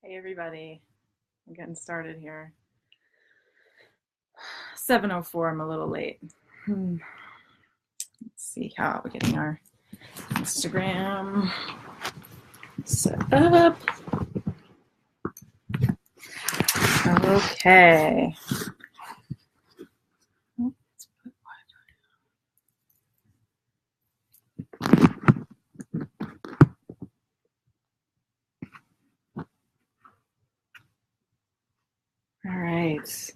Hey everybody, I'm getting started here. 7:04, I'm a little late. Let's see how we're getting our Instagram set up. Okay. All right.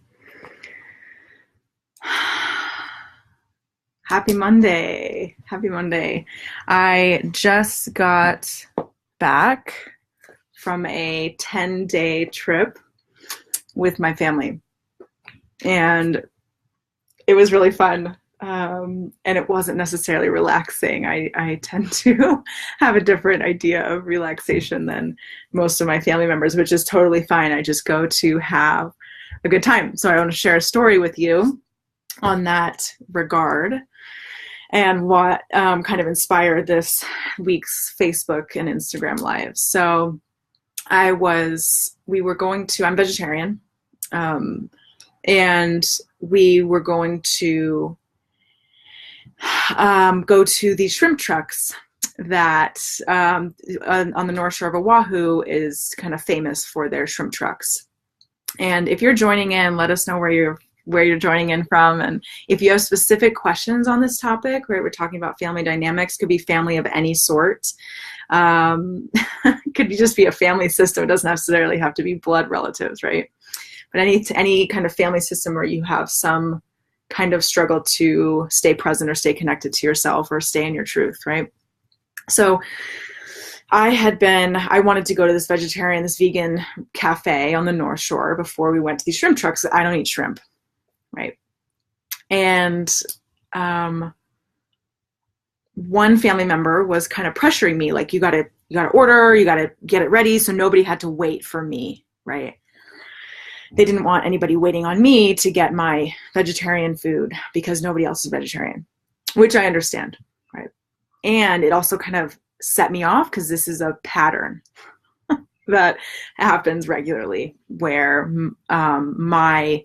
Happy Monday. Happy Monday. I just got back from a 10-day trip with my family, and it was really fun. And it wasn't necessarily relaxing. I tend to have a different idea of relaxation than most of my family members, which is totally fine. I just go to have a good time. So I want to share a story with you on that regard and what kind of inspired this week's Facebook and Instagram lives. So I'm vegetarian, and we were going to go to the shrimp trucks that on the North Shore of Oahu is kind of famous for their shrimp trucks. And if you're joining in, let us know where you're joining in from, and if you have specific questions on this topic, right? We're talking about family dynamics. Could be family of any sort. Could just be a family system. It doesn't necessarily have to be blood relatives, right? But any kind of family system where you have some kind of struggle to stay present or stay connected to yourself or stay in your truth, right? So I wanted to go to this vegan cafe on the North Shore before we went to these shrimp trucks. I don't eat shrimp, right? And one family member was kind of pressuring me, like, you gotta order, you gotta get it ready, so nobody had to wait for me, right? They didn't want anybody waiting on me to get my vegetarian food because nobody else is vegetarian, which I understand, right? And it also kind of set me off because this is a pattern that happens regularly where my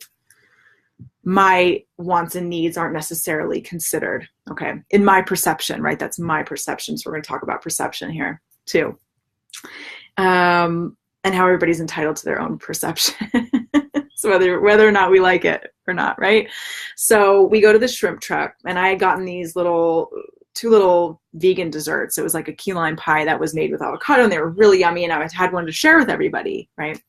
wants and needs aren't necessarily considered, okay? In my perception, right? That's my perception. So we're going to talk about perception here too. And how everybody's entitled to their own perception. So whether or not we like it or not, right? So we go to the shrimp truck, and I had gotten these two little vegan desserts. It was like a key lime pie that was made with avocado, and they were really yummy, and I had one to share with everybody, right?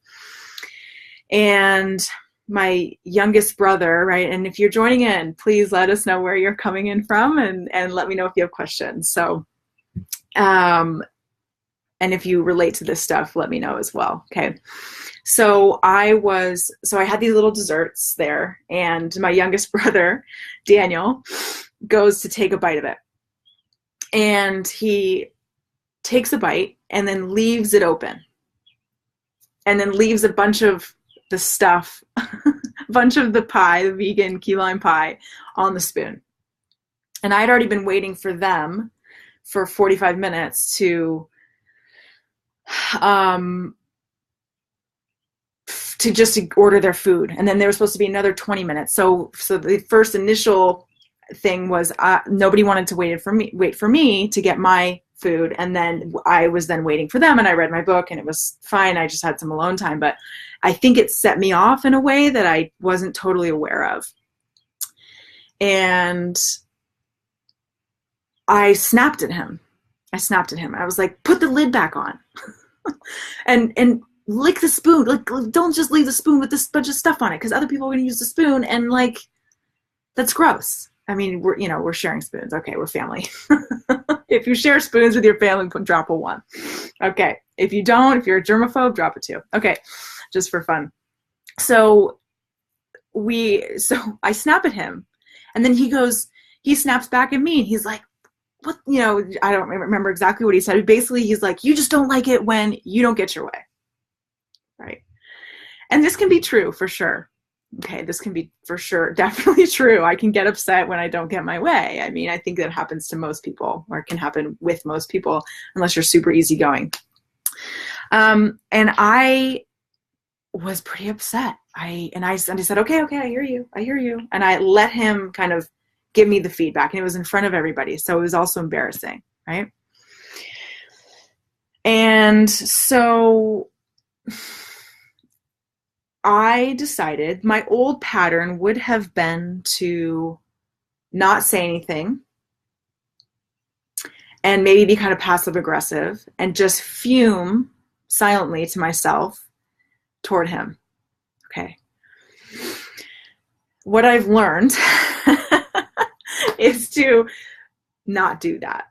And my youngest brother, right? And if you're joining in, please let us know where you're coming in from, and let me know if you have questions. So, and if you relate to this stuff, let me know as well. Okay. So I had these little desserts there, and my youngest brother, Daniel, goes to take a bite of it. And he takes a bite and then leaves it open. And then leaves a bunch of the stuff, a bunch of the pie, the vegan key lime pie, on the spoon. And I had already been waiting for them for 45 minutes to just order their food, and then there was supposed to be another 20 minutes. So the first initial thing was nobody wanted to wait for me to get my food, and then I was then waiting for them, and I read my book, and it was fine. I just had some alone time, but I think it set me off in a way that I wasn't totally aware of, and I snapped at him. I was like, put the lid back on. and lick the spoon. Like, don't just leave the spoon with this bunch of stuff on it, because other people are going to use the spoon, and like, that's gross. I mean, we're sharing spoons. Okay, we're family. If you share spoons with your family, drop a 1. Okay. If you don't, if you're a germaphobe, drop a 2. Okay, just for fun. So I snap at him, and then he snaps back at me, and he's like, what, I don't remember exactly what he said. Basically, he's like, you just don't like it when you don't get your way. Right. And this can be true for sure. Okay. This can be for sure, definitely true. I can get upset when I don't get my way. I mean, I think that happens to most people, or it can happen with most people, unless you're super easygoing. And I was pretty upset. I said, okay, I hear you. And I let him kind of give me the feedback, and it was in front of everybody. So it was also embarrassing, right? And so I decided my old pattern would have been to not say anything and maybe be kind of passive aggressive and just fume silently to myself toward him. Okay. What I've learned is to not do that,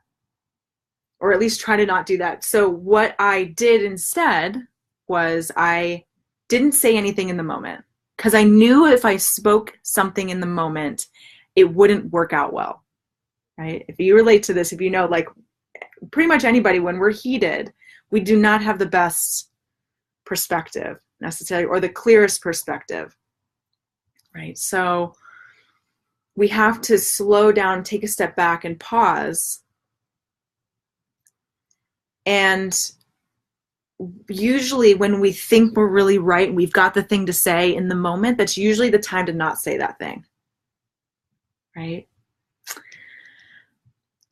or at least try to not do that. So what I did instead was I didn't say anything in the moment, because I knew if I spoke something in the moment, it wouldn't work out well, right? If you relate to this, if you know, like pretty much anybody, when we're heated, we do not have the best perspective necessarily, or the clearest perspective, right? So we have to slow down, take a step back and pause. And usually when we think we're really right and we've got the thing to say in the moment, that's usually the time to not say that thing, right?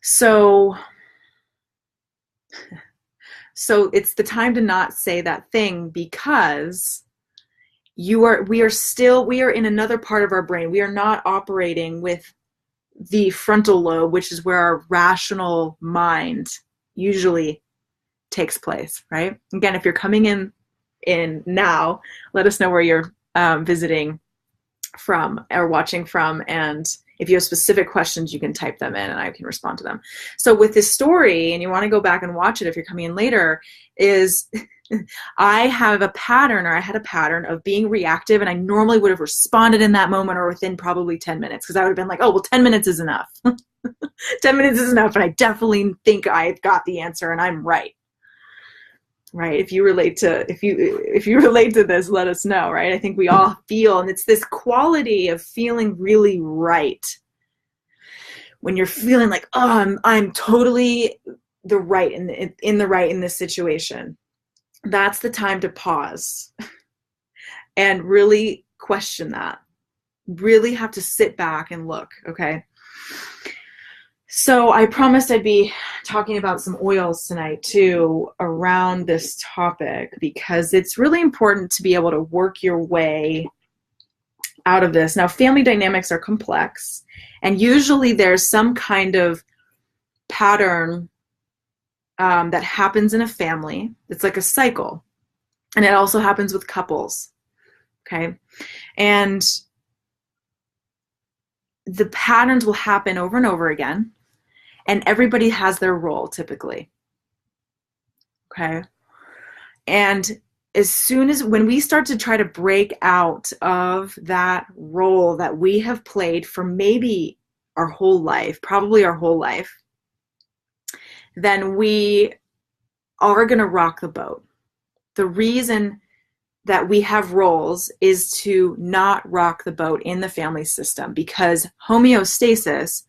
So it's the time to not say that thing, because we are in another part of our brain. We are not operating with the frontal lobe, which is where our rational mind usually takes place, right? Again, if you're coming in now, let us know where you're visiting from or watching from, and if you have specific questions, you can type them in and I can respond to them. So with this story, and you want to go back and watch it if you're coming in later, is I had a pattern of being reactive, and I normally would have responded in that moment or within probably 10 minutes, because I would have been like, oh, well, 10 minutes is enough. 10 minutes is enough, and I definitely think I've got the answer and I'm right. Right? If you relate to this, let us know, right? I think we all feel, and it's this quality of feeling really right. When you're feeling like, oh, I'm totally the right in the right in this situation. That's the time to pause and really question that. Really have to sit back and look, okay? So I promised I'd be talking about some oils tonight too around this topic, because it's really important to be able to work your way out of this. Now, family dynamics are complex, and usually there's some kind of pattern that happens in a family. It's like a cycle, and it also happens with couples, okay? And the patterns will happen over and over again, and everybody has their role typically, okay? And as soon as when we start to try to break out of that role that we have played for maybe our whole life, probably our whole life, then we are going to rock the boat. The reason that we have roles is to not rock the boat in the family system, because homeostasis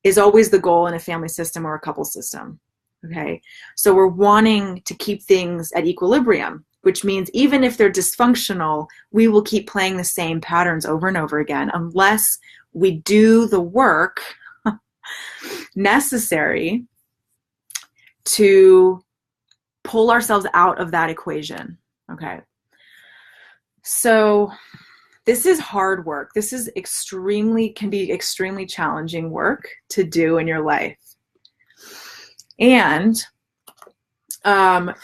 is always the goal in a family system or a couple system, okay? So we're wanting to keep things at equilibrium, which means even if they're dysfunctional, we will keep playing the same patterns over and over again unless we do the work necessary to pull ourselves out of that equation, okay? So this is hard work. This is can be extremely challenging work to do in your life. And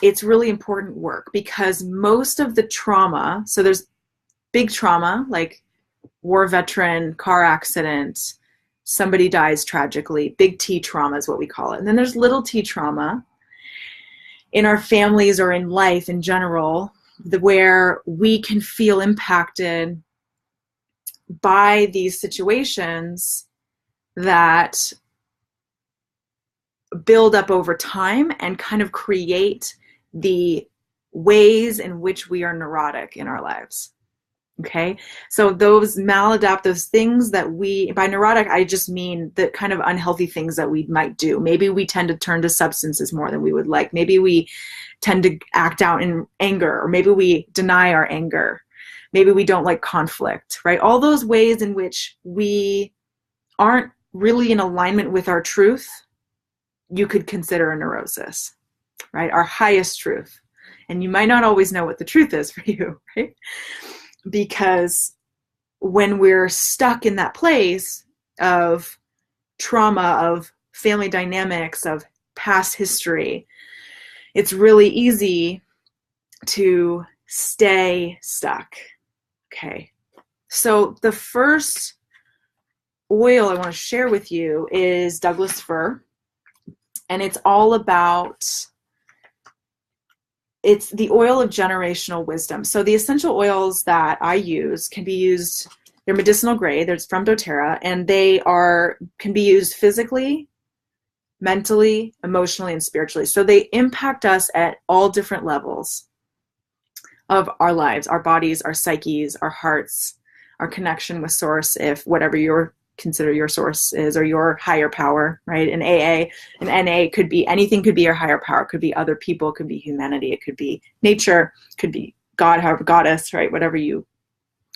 it's really important work, because most of the trauma, so there's big trauma like war veteran, car accident, somebody dies tragically, big T trauma is what we call it. And then there's little t trauma in our families or in life in general, where we can feel impacted by these situations that build up over time and kind of create the ways in which we are neurotic in our lives. Okay, so those maladaptive things that by neurotic, I just mean the kind of unhealthy things that we might do. Maybe we tend to turn to substances more than we would like. Maybe we tend to act out in anger, or maybe we deny our anger. Maybe we don't like conflict, right? All those ways in which we aren't really in alignment with our truth, you could consider a neurosis, right? Our highest truth. And you might not always know what the truth is for you, right? Because when we're stuck in that place of trauma, of family dynamics, of past history, it's really easy to stay stuck. Okay. So the first oil I want to share with you is Douglas fir. And it's all about, it's the oil of generational wisdom. So the essential oils that I use can be used, they're medicinal grade, they're from doTERRA, and they can be used physically, mentally, emotionally, and spiritually. So they impact us at all different levels of our lives, our bodies, our psyches, our hearts, our connection with source, if whatever your consider your source is, or your higher power, right? In AA and NA could be anything, could be your higher power, could be other people, it could be humanity, it could be nature, could be God, however, goddess, right? Whatever you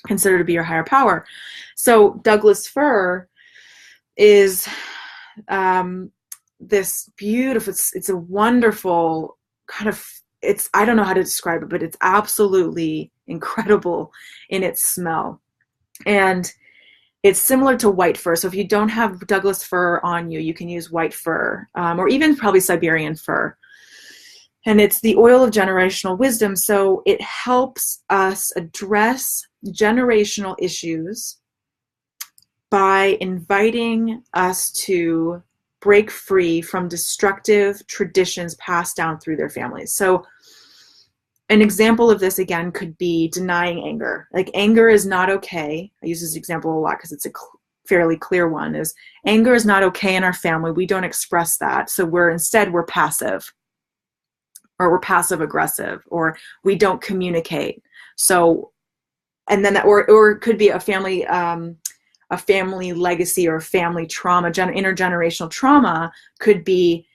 consider to be your higher power. So Douglas fir is this beautiful, it's a wonderful kind of, I don't know how to describe it, but it's absolutely incredible in its smell. And it's similar to white fir. So if you don't have Douglas fir on you, you can use white fir, or even probably Siberian fir. And it's the oil of generational wisdom. So it helps us address generational issues by inviting us to break free from destructive traditions passed down through their families. So an example of this, again, could be denying anger. Like, anger is not okay. I use this example a lot because it's a fairly clear one, is anger is not okay in our family. We don't express that. So we're passive, or we're passive aggressive, or we don't communicate. So, and then that, or it could be a family legacy or family trauma, intergenerational trauma could be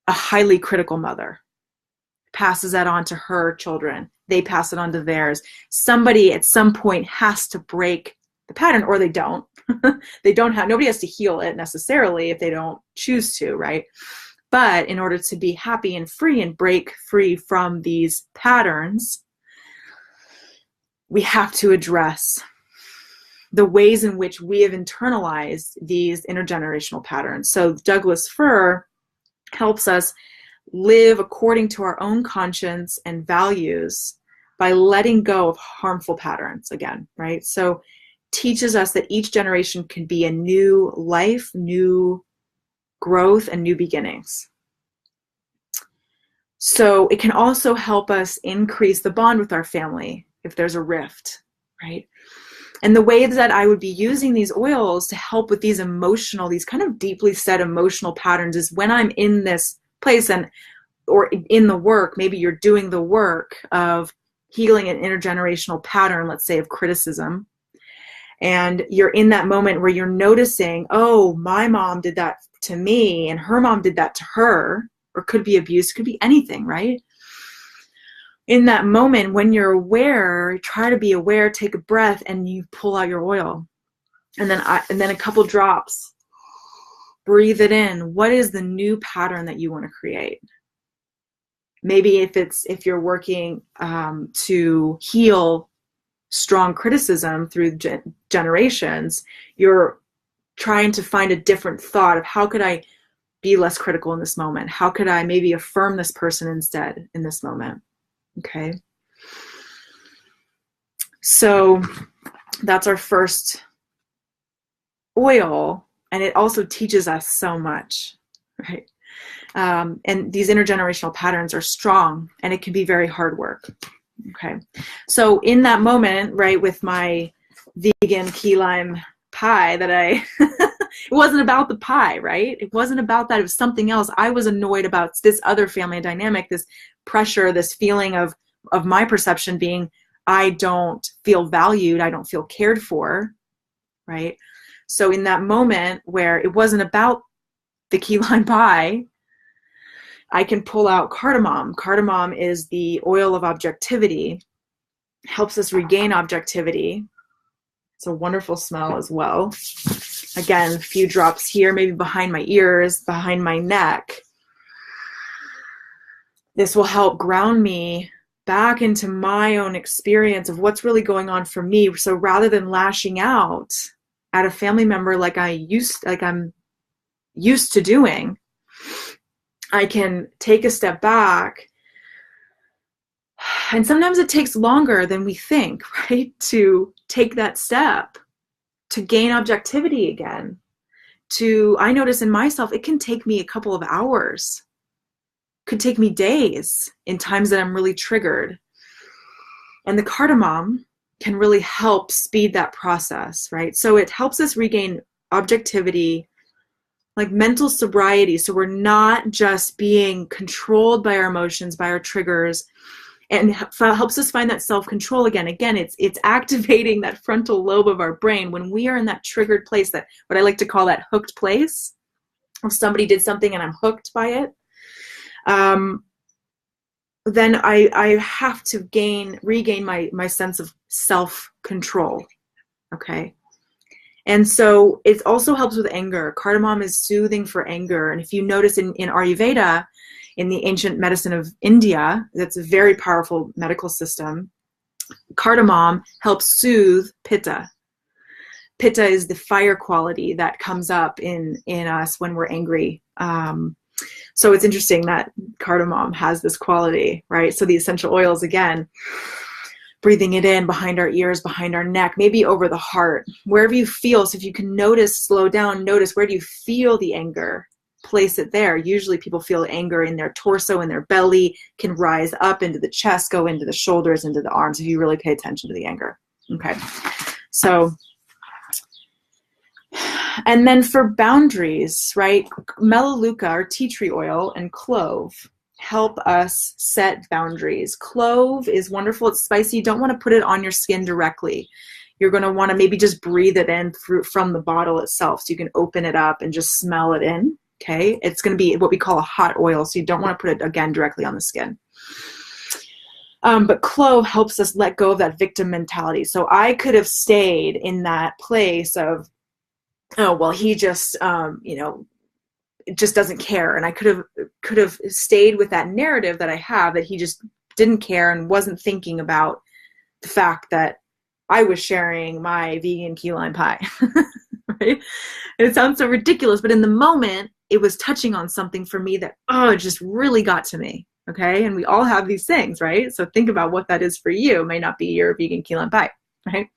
a highly critical mother. Passes that on to her children. They pass it on to theirs. Somebody at some point has to break the pattern, or they don't. Nobody has to heal it necessarily if they don't choose to, right? But in order to be happy and free and break free from these patterns, we have to address the ways in which we have internalized these intergenerational patterns. So Douglas fir helps us live according to our own conscience and values by letting go of harmful patterns again, right? So teaches us that each generation can be a new life, new growth, and new beginnings. So it can also help us increase the bond with our family if there's a rift, right? And the way that I would be using these oils to help with these kind of deeply set emotional patterns is when I'm in this place or in the work, maybe you're doing the work of healing an intergenerational pattern, let's say of criticism, and you're in that moment where you're noticing, oh, my mom did that to me and her mom did that to her, or could be abuse, could be anything, right? In that moment, when you're aware, try to be aware, take a breath, and you pull out your oil. And then a couple drops. Breathe it in. What is the new pattern that you want to create? Maybe if you're working to heal strong criticism through generations, you're trying to find a different thought of how could I be less critical in this moment? How could I maybe affirm this person instead in this moment? Okay. So that's our first oil, and it also teaches us so much, right? And these intergenerational patterns are strong, and it can be very hard work. Okay. So in that moment, right, with my vegan key lime pie it wasn't about the pie, right? It wasn't about that. It was something else. I was annoyed about this other family dynamic, this pressure, this feeling of my perception being, I don't feel valued. I don't feel cared for, right? So in that moment where it wasn't about the key lime pie, I can pull out cardamom. Cardamom is the oil of objectivity, helps us regain objectivity. It's a wonderful smell as well. Again, a few drops here, maybe behind my ears, behind my neck. This will help ground me back into my own experience of what's really going on for me. So rather than lashing out at a family member like I'm used to doing, I can take a step back. And sometimes it takes longer than we think, right? To take that step, to gain objectivity again. I notice in myself, it can take me a couple of hours, could take me days in times that I'm really triggered. And the cardamom can really help speed that process, right? So it helps us regain objectivity, like mental sobriety. So we're not just being controlled by our emotions, by our triggers, and helps us find that self-control again. Again, it's activating that frontal lobe of our brain when we are in that triggered place, that what I like to call that hooked place. If somebody did something and I'm hooked by it, then I have to regain my sense of self-control. Okay. And so it also helps with anger. Cardamom is soothing for anger. And if you notice in Ayurveda, in the ancient medicine of India, that's a very powerful medical system, cardamom helps soothe pitta. Pitta is the fire quality that comes up in us when we're angry. So it's interesting that cardamom has this quality, right? So the essential oils, again, breathing it in behind our ears, behind our neck, maybe over the heart, wherever you feel. So if you can notice, slow down, notice, where do you feel the anger? Place it there. Usually people feel anger in their torso, in their belly, can rise up into the chest, go into the shoulders, into the arms, if you really pay attention to the anger. Okay. So, and then for boundaries, right? Melaleuca, or tea tree oil, and clove help us set boundaries. Clove is wonderful. It's spicy. You don't want to put it on your skin directly. You're going to want to maybe just breathe it in from the bottle itself. So you can open it up and just smell it in. Okay. It's going to be what we call a hot oil. So you don't want to put it, again, directly on the skin. But clove helps us let go of that victim mentality. So I could have stayed in that place of, oh, well, he just, just doesn't care. And I could have stayed with that narrative that I have, that he just didn't care and wasn't thinking about the fact that I was sharing my vegan key lime pie. Right? And it sounds so ridiculous, but in the moment, it was touching on something for me that, it just really got to me. Okay. And we all have these things, right? So think about what that is for you. It may not be your vegan key lime pie, right?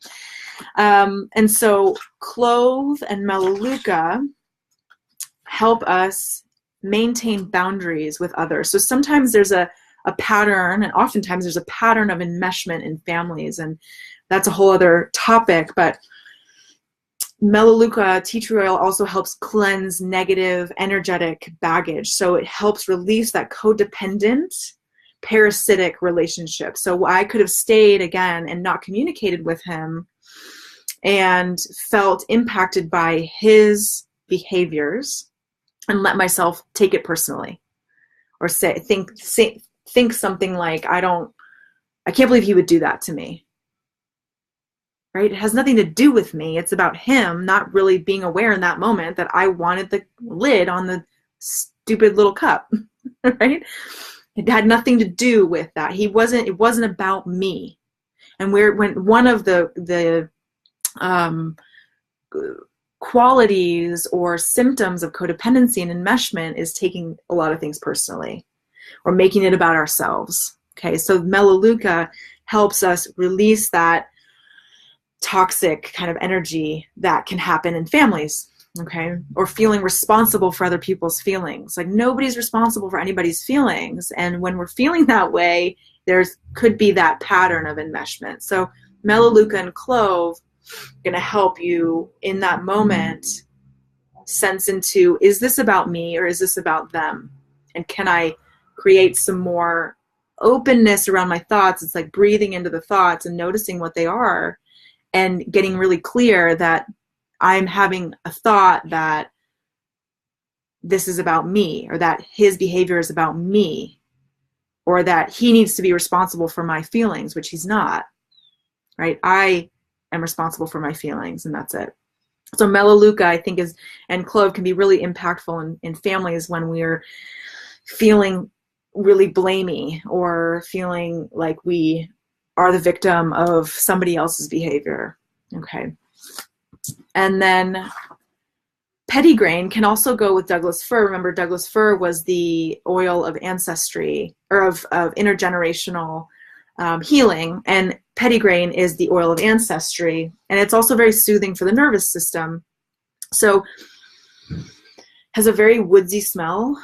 And so clove and melaleuca help us maintain boundaries with others. So sometimes there's a pattern, and oftentimes there's a pattern of enmeshment in families, and that's a whole other topic. But Melaleuca tea tree oil also helps cleanse negative energetic baggage. So it helps release that codependent, parasitic relationship. So I could have stayed again and not communicated with him and felt impacted by his behaviors and let myself take it personally, or think something like, I can't believe he would do that to me. Right? It has nothing to do with me. It's about him not really being aware in that moment that I wanted the lid on the stupid little cup. Right? It had nothing to do with that. It wasn't about me. And when one of the qualities or symptoms of codependency and enmeshment is taking a lot of things personally or making it about ourselves. Okay, so Melaleuca helps us release that toxic kind of energy that can happen in families, okay, or feeling responsible for other people's feelings. Like, nobody's responsible for anybody's feelings, and when we're feeling that way, could be that pattern of enmeshment. So Melaleuca and clove going to help you in that moment sense into, is this about me or is this about them? And can I create some more openness around my thoughts? It's like breathing into the thoughts and noticing what they are, and getting really clear that I'm having a thought that this is about me, or that his behavior is about me, or that he needs to be responsible for my feelings, which he's not, right? I am responsible for my feelings, and that's it. So Melaleuca, I think, and clove can be really impactful in families when we're feeling really blamey or feeling like we are the victim of somebody else's behavior. Okay. And then pettigrain can also go with Douglas fir. Remember, Douglas fir was the oil of ancestry, or of intergenerational healing, and pettigrain is the oil of ancestry, and it's also very soothing for the nervous system. So has a very woodsy smell,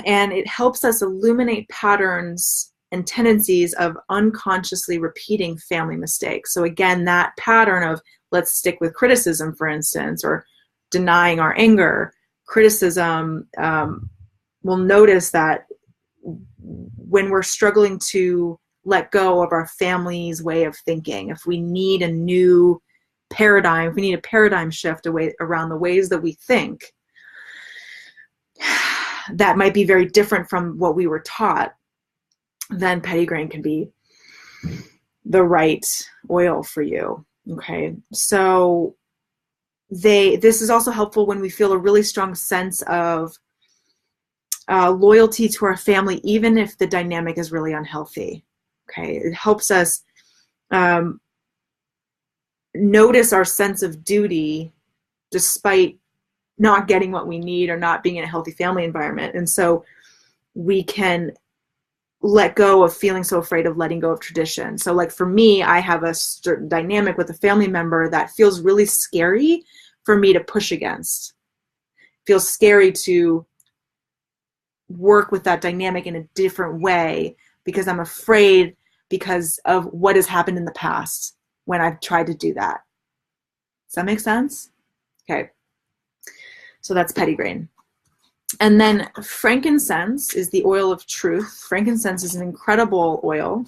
and it helps us illuminate patterns and tendencies of unconsciously repeating family mistakes. So again, that pattern of, let's stick with criticism, for instance, or denying our anger. Criticism, we'll notice that when we're struggling to let go of our family's way of thinking, if we need a new paradigm, if we need a paradigm shift around the ways that we think, that might be very different from what we were taught, then pettigrain can be the right oil for you. Okay, so this is also helpful when we feel a really strong sense of loyalty to our family, even if the dynamic is really unhealthy. Okay, it helps us notice our sense of duty despite not getting what we need or not being in a healthy family environment. And so we can let go of feeling so afraid of letting go of tradition. So like for me, I have a certain dynamic with a family member that feels really scary for me to push against. It feels scary to work with that dynamic in a different way because I'm afraid because of what has happened in the past when I've tried to do that. Does that make sense? Okay. So that's pettigrain. And then frankincense is the oil of truth. Frankincense is an incredible oil,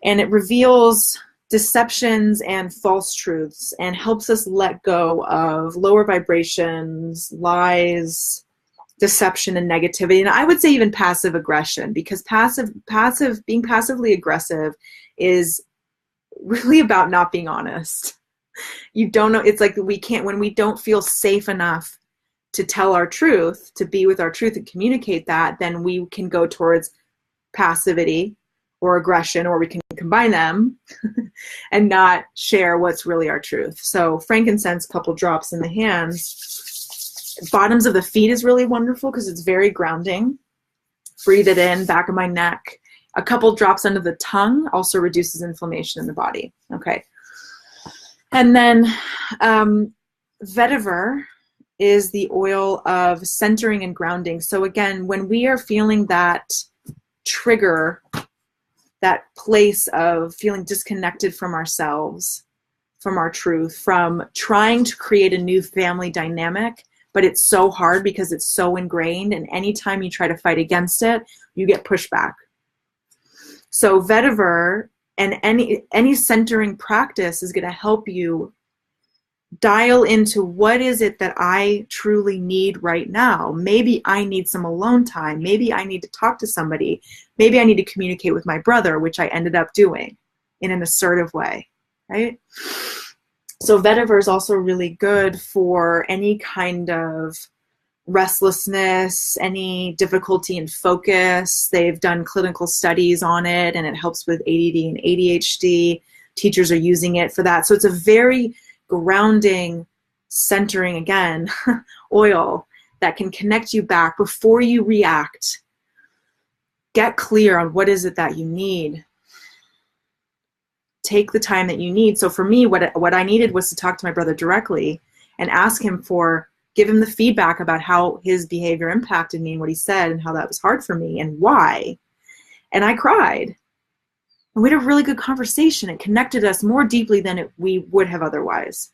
and it reveals deceptions and false truths and helps us let go of lower vibrations, lies, deception, and negativity. And I would say even passive aggression, because being passively aggressive is really about not being honest. You don't know. It's like when we don't feel safe enough to tell our truth, to be with our truth and communicate that, then we can go towards passivity or aggression, or we can combine them and not share what's really our truth. So frankincense, couple drops in the hands. Bottoms of the feet is really wonderful because it's very grounding. Breathe it in, back of my neck. A couple drops under the tongue also reduces inflammation in the body. Okay. And then vetiver is the oil of centering and grounding. So again, when we are feeling that trigger, that place of feeling disconnected from ourselves, from our truth, from trying to create a new family dynamic, but it's so hard because it's so ingrained, and anytime you try to fight against it, you get pushback. So vetiver and any centering practice is going to help you dial into what is it that I truly need right now. Maybe I need some alone time. Maybe I need to talk to somebody. Maybe I need to communicate with my brother, which I ended up doing in an assertive way, right? So vetiver is also really good for any kind of restlessness, any difficulty in focus. They've done clinical studies on it, and it helps with ADD and ADHD. Teachers are using it for that. So it's a very grounding, centering, again, oil that can connect you back before you react. Get clear on what is it that you need. Take the time that you need. So for me, what I needed was to talk to my brother directly and ask him give him the feedback about how his behavior impacted me and what he said and how that was hard for me and why. And I cried. And we had a really good conversation. It connected us more deeply than we would have otherwise.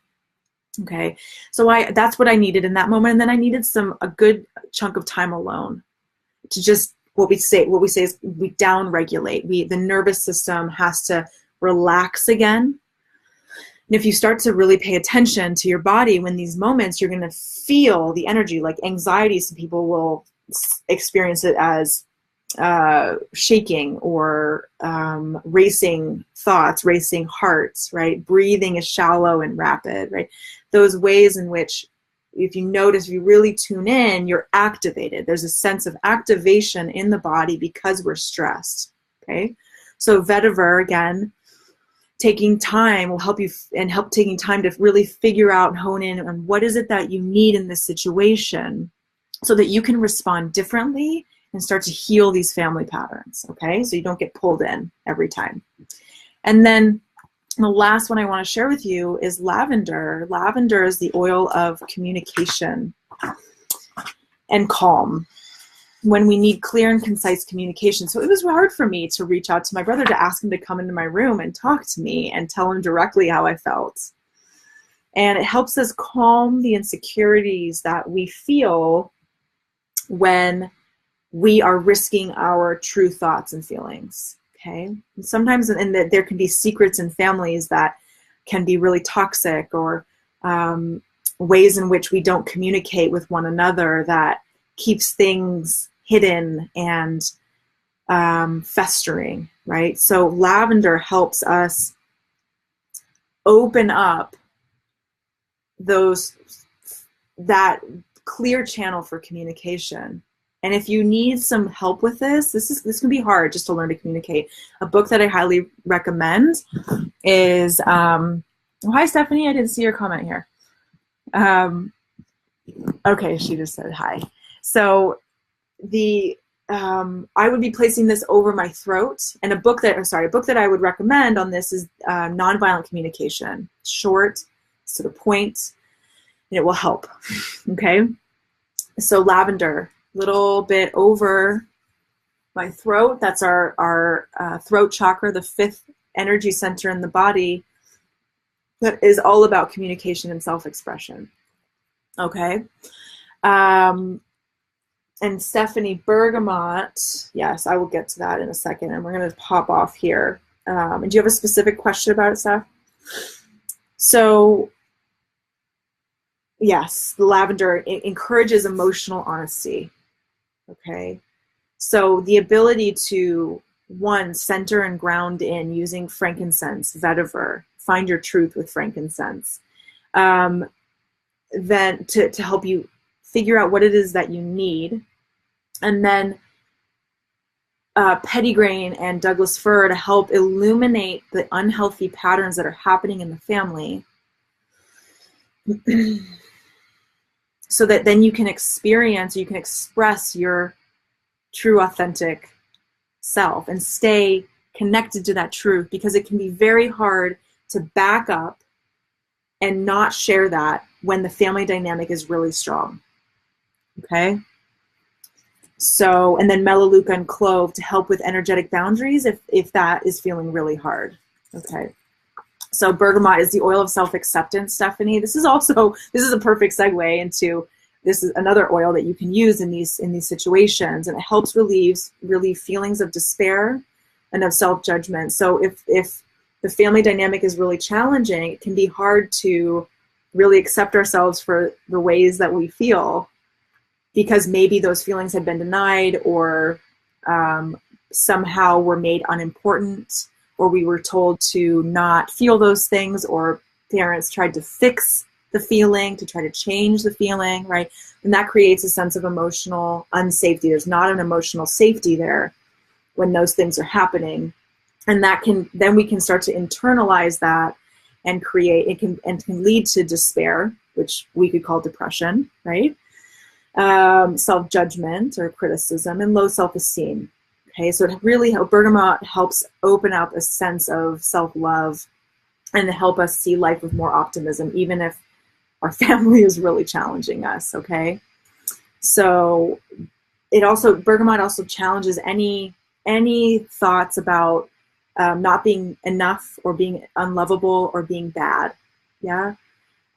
Okay, so that's what I needed in that moment. And then I needed a good chunk of time alone to just what we say is we down regulate. The nervous system has to relax again. And if you start to really pay attention to your body when these moments, you're going to feel the energy. Like anxiety, some people will experience it as shaking or racing thoughts, racing hearts, right? Breathing is shallow and rapid, right? Those ways in which, if you notice, if you really tune in, you're activated. There's a sense of activation in the body because we're stressed, okay? So vetiver, again, taking time will help you, and help taking time to really figure out and hone in on what is it that you need in this situation so that you can respond differently and start to heal these family patterns, okay? So you don't get pulled in every time. And then the last one I want to share with you is lavender. Lavender is the oil of communication and calm when we need clear and concise communication. So it was hard for me to reach out to my brother to ask him to come into my room and talk to me and tell him directly how I felt. And it helps us calm the insecurities that we feel when we are risking our true thoughts and feelings, okay? And sometimes there can be secrets in families that can be really toxic, or ways in which we don't communicate with one another that keeps things hidden and festering, right? So lavender helps us open up that clear channel for communication. And if you need some help with this can be hard just to learn to communicate. A book that I highly recommend is, oh, hi Stephanie, I didn't see your comment here. Okay, she just said hi. So I would be placing this over my throat, and a book that I would recommend on this is Nonviolent Communication. Short, to the point, and it will help. Okay, so lavender, little bit over my throat. That's our throat chakra, the fifth energy center in the body, that is all about communication and self-expression. Okay. And Stephanie, bergamot, yes, I will get to that in a second, and we're going to pop off here. And do you have a specific question about it, Steph? So, yes, the lavender, it encourages emotional honesty, okay? So the ability to, one, center and ground in using frankincense, vetiver, find your truth with frankincense, then to help you figure out what it is that you need. And then pettigrain and Douglas fir to help illuminate the unhealthy patterns that are happening in the family, so that then you can experience, you can express your true authentic self and stay connected to that truth, because it can be very hard to back up and not share that when the family dynamic is really strong. Okay? So, and then melaleuca and clove to help with energetic boundaries if that is feeling really hard. Okay. So bergamot is the oil of self-acceptance, Stephanie. This is a perfect segue into, this is another oil that you can use in these situations, and it helps relieve feelings of despair and of self-judgment. So if the family dynamic is really challenging, it can be hard to really accept ourselves for the ways that we feel, because maybe those feelings had been denied, or somehow were made unimportant, or we were told to not feel those things, or parents tried to fix the feeling, to try to change the feeling, right? And that creates a sense of emotional unsafety. There's not an emotional safety there when those things are happening. And then we can start to internalize that and can lead to despair, which we could call depression, right? Self-judgment or criticism, and low self-esteem. Okay, so bergamot helps open up a sense of self-love and help us see life with more optimism, even if our family is really challenging us. Okay, so bergamot also challenges any thoughts about not being enough, or being unlovable, or being bad. Yeah.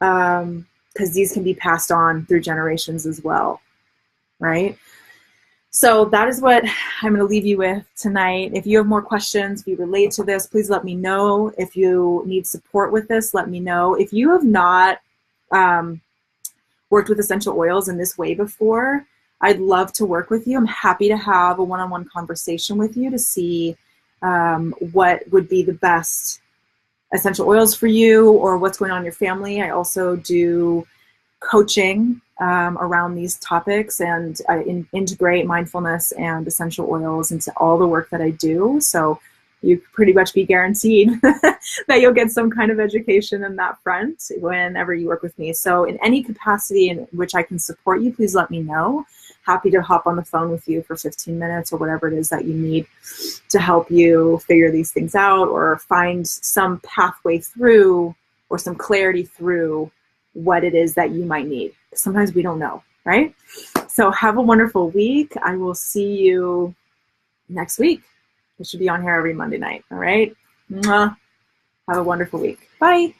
Because these can be passed on through generations as well, right? So that is what I'm going to leave you with tonight. If you have more questions, if you relate to this, please let me know. If you need support with this, let me know. If you have not worked with essential oils in this way before, I'd love to work with you. I'm happy to have a one-on-one conversation with you to see what would be the best essential oils for you or what's going on in your family. I also do coaching around these topics, and I integrate mindfulness and essential oils into all the work that I do. So you pretty much be guaranteed that you'll get some kind of education in that front whenever you work with me. So in any capacity in which I can support you, please let me know. Happy to hop on the phone with you for 15 minutes or whatever it is that you need to help you figure these things out or find some pathway through or some clarity through what it is that you might need. Sometimes we don't know, right? So have a wonderful week. I will see you next week. I should be on here every Monday night. All right. Mwah. Have a wonderful week. Bye.